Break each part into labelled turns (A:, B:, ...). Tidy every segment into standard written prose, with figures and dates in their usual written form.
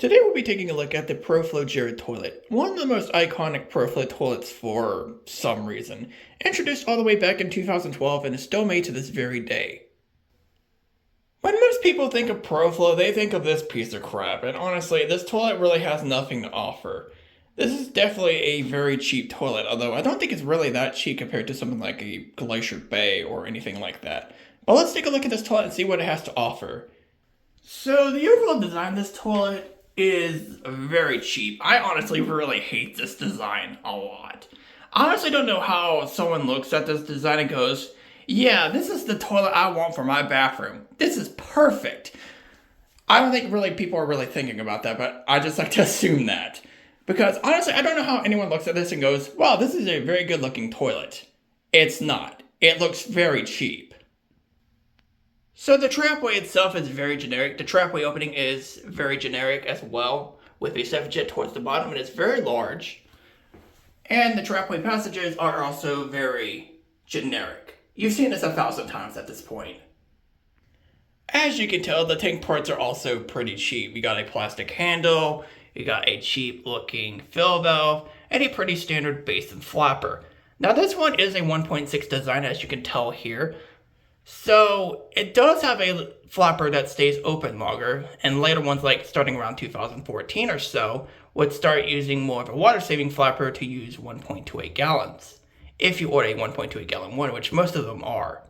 A: Today we'll be taking a look at the Proflo Jerritt toilet, one of the most iconic Proflo toilets for some reason, introduced all the way back in 2012 and is still made to this very day. When most people think of Proflo, they think of this piece of crap, and honestly, this toilet really has nothing to offer. This is definitely a very cheap toilet, although I don't think it's really that cheap compared to something like a Glacier Bay or anything like that. But let's take a look at this toilet and see what it has to offer. So the overall design of this toilet is very cheap. I honestly really hate this design a lot. I honestly don't know how someone looks at this design and goes, yeah, this is the toilet I want for my bathroom. This is perfect. I don't think really people are really thinking about that, but I just like to assume that. Because honestly, I don't know how anyone looks at this and goes, wow, this is a very good looking toilet. It's not. It looks very cheap. So the Trapway itself is very generic. The Trapway opening is very generic as well, with a 7-jet towards the bottom, and it's very large. And the Trapway passages are also very generic. You've seen this 1,000 times at this point. As you can tell, the tank parts are also pretty cheap. You got a plastic handle, you got a cheap looking fill valve, and a pretty standard basin flapper. Now this one is a 1.6 design, as you can tell here. So it does have a flapper that stays open longer, and later ones, like starting around 2014 or so, would start using more of a water-saving flapper to use 1.28 gallons. If you order a 1.28 gallon one, which most of them are.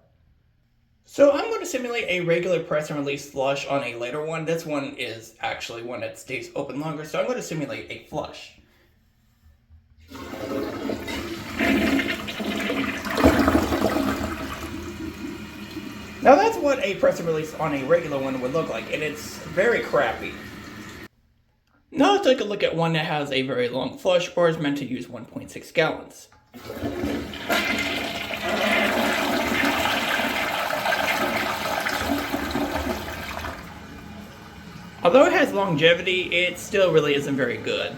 A: So I'm going to simulate a regular press and release flush on a later one. This one is actually one that stays open longer, so I'm going to simulate a flush. Now that's what a press and release on a regular one would look like, and it's very crappy. Now let's take a look at one that has a very long flush or is meant to use 1.6 gallons. Although it has longevity, it still really isn't very good.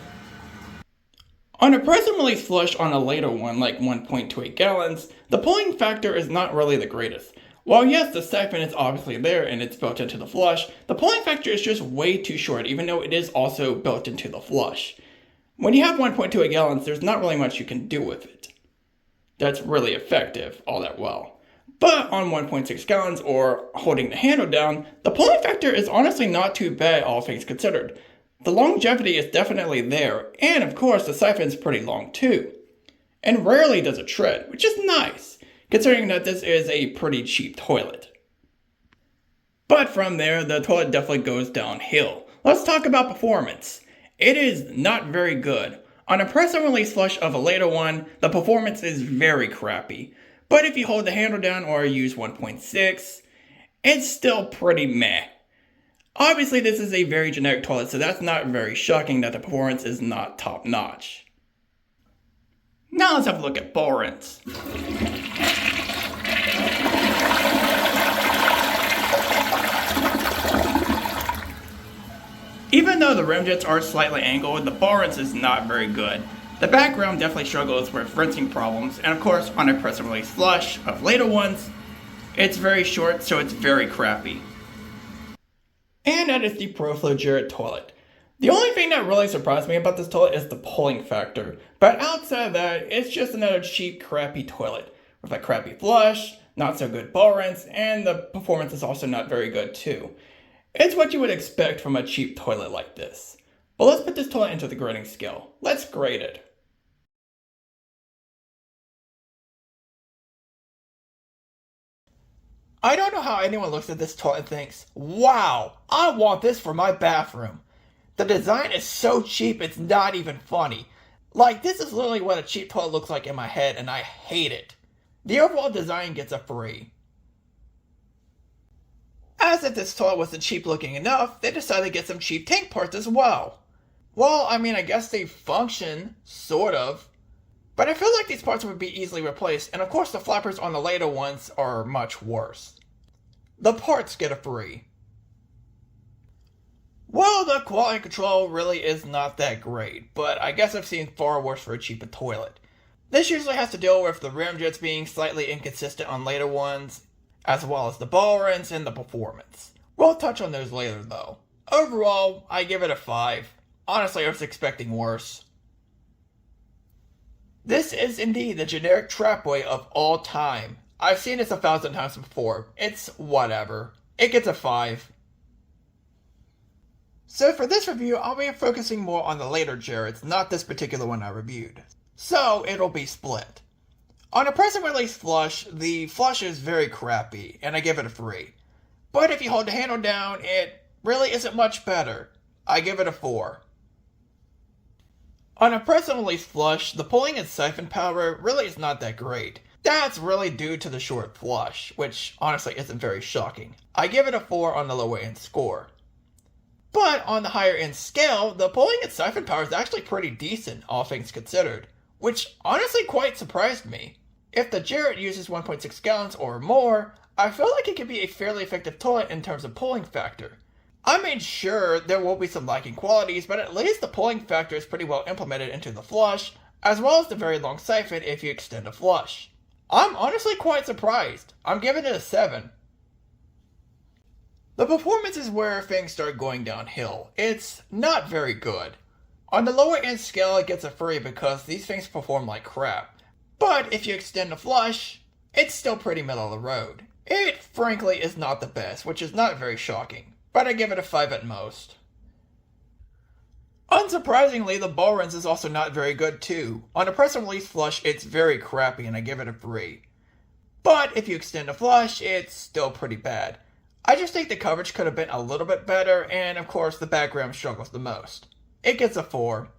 A: On a press and release flush on a later one, like 1.28 gallons, the pulling factor is not really the greatest. While yes, the siphon is obviously there and it's built into the flush, the pulling factor is just way too short, even though it is also built into the flush. When you have 1.28 gallons, there's not really much you can do with it that's really effective all that well. But on 1.6 gallons or holding the handle down, the pulling factor is honestly not too bad, all things considered. The longevity is definitely there, and of course the siphon's pretty long too. And rarely does it tread, which is nice, considering that this is a pretty cheap toilet. But from there, the toilet definitely goes downhill. Let's talk about performance. It is not very good. On a press and release flush of a later one, the performance is very crappy. But if you hold the handle down or use 1.6, it's still pretty meh. Obviously this is a very generic toilet, so that's not very shocking that the performance is not top notch. Now let's have a look at ball rinse. Even though the rim jets are slightly angled, the ball rinse is not very good. The background definitely struggles with rinsing problems, and of course on a press and release flush of later ones, it's very short, so it's very crappy. And that is the Proflo Jerritt toilet. The only thing that really surprised me about this toilet is the pulling factor, but outside of that, it's just another cheap, crappy toilet with a crappy flush, not so good ball rinse, and the performance is also not very good too. It's what you would expect from a cheap toilet like this. But let's put this toilet into the grading scale. Let's grade it. I don't know how anyone looks at this toilet and thinks, wow, I want this for my bathroom. The design is so cheap it's not even funny. Like, this is literally what a cheap toilet looks like in my head, and I hate it. The overall design gets a 3. As if this toilet wasn't cheap looking enough, they decided to get some cheap tank parts as well. Well, I mean, I guess they function, sort of. But I feel like these parts would be easily replaced, and of course the flappers on the later ones are much worse. The parts get a 3. Well, the quality control really is not that great, but I guess I've seen far worse for a cheaper toilet. This usually has to deal with the rim jets being slightly inconsistent on later ones, as well as the ball rinse and the performance. We'll touch on those later though. Overall, I give it a 5. Honestly, I was expecting worse. This is indeed the generic Trapway of all time. I've seen this 1,000 times before. It's whatever. It gets a 5. So for this review, I'll be focusing more on the later Jerritts, not this particular one I reviewed. So it'll be split. On a present release flush, the flush is very crappy, and I give it a 3. But if you hold the handle down, it really isn't much better. I give it a 4. On a present release flush, the pulling and siphon power really is not that great. That's really due to the short flush, which honestly isn't very shocking. I give it a 4 on the lower end score. But on the higher end scale, the pulling and siphon power is actually pretty decent, all things considered, which honestly quite surprised me. If the Jerritt uses 1.6 gallons or more, I feel like it could be a fairly effective toilet in terms of pulling factor. I mean, sure, there will be some lacking qualities, but at least the pulling factor is pretty well implemented into the flush, as well as the very long siphon if you extend a flush. I'm honestly quite surprised. I'm giving it a 7. The performance is where things start going downhill. It's not very good. On the lower end scale, it gets a 3 because these things perform like crap. But if you extend the flush, it's still pretty middle of the road. It frankly is not the best, which is not very shocking, but I give it a 5 at most. Unsurprisingly, the ball rinse is also not very good too. On a press and release flush, it's very crappy and I give it a 3. But if you extend the flush, it's still pretty bad. I just think the coverage could have been a little bit better, and of course the background struggles the most. It gets a 4.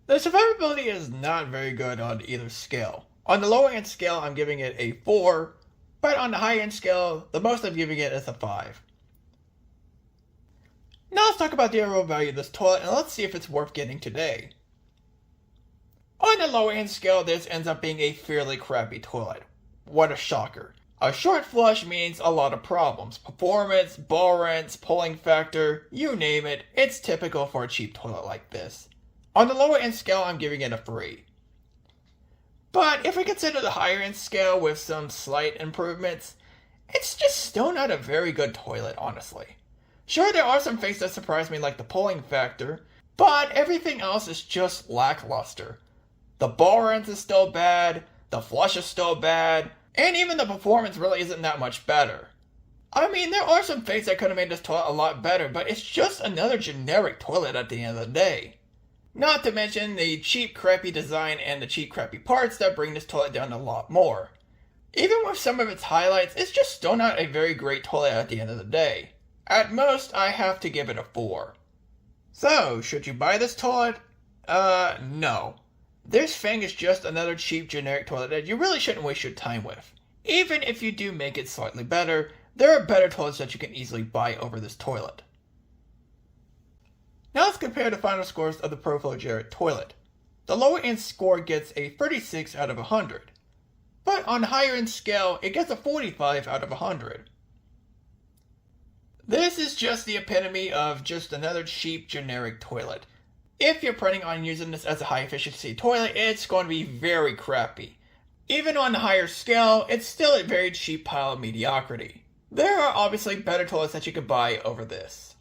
A: The survivability is not very good on either scale. On the lower end scale, I'm giving it a 4, but on the high end scale, the most I'm giving it is a 5. Now let's talk about the overall value of this toilet, and let's see if it's worth getting today. On the lower end scale, this ends up being a fairly crappy toilet. What a shocker. A short flush means a lot of problems. Performance, ball rinse, pulling factor, you name it, it's typical for a cheap toilet like this. On the lower end scale, I'm giving it a 3. But if we consider the higher end scale with some slight improvements, it's just still not a very good toilet, honestly. Sure, there are some things that surprise me like the pulling factor, but everything else is just lackluster. The ball rinse is still bad, the flush is still bad, and even the performance really isn't that much better. I mean, there are some things that could have made this toilet a lot better, but it's just another generic toilet at the end of the day. Not to mention the cheap crappy design and the cheap crappy parts that bring this toilet down a lot more. Even with some of its highlights, it's just still not a very great toilet at the end of the day. At most, I have to give it a 4. So, should you buy this toilet? No. This thing is just another cheap generic toilet that you really shouldn't waste your time with. Even if you do make it slightly better, there are better toilets that you can easily buy over this toilet. Now let's compare the final scores of the Proflo Jerritt toilet. The lower end score gets a 36 out of 100, but on the higher end scale, it gets a 45 out of 100. This is just the epitome of just another cheap generic toilet. If you're planning on using this as a high efficiency toilet, it's going to be very crappy. Even on the higher scale, it's still a very cheap pile of mediocrity. There are obviously better toilets that you could buy over this.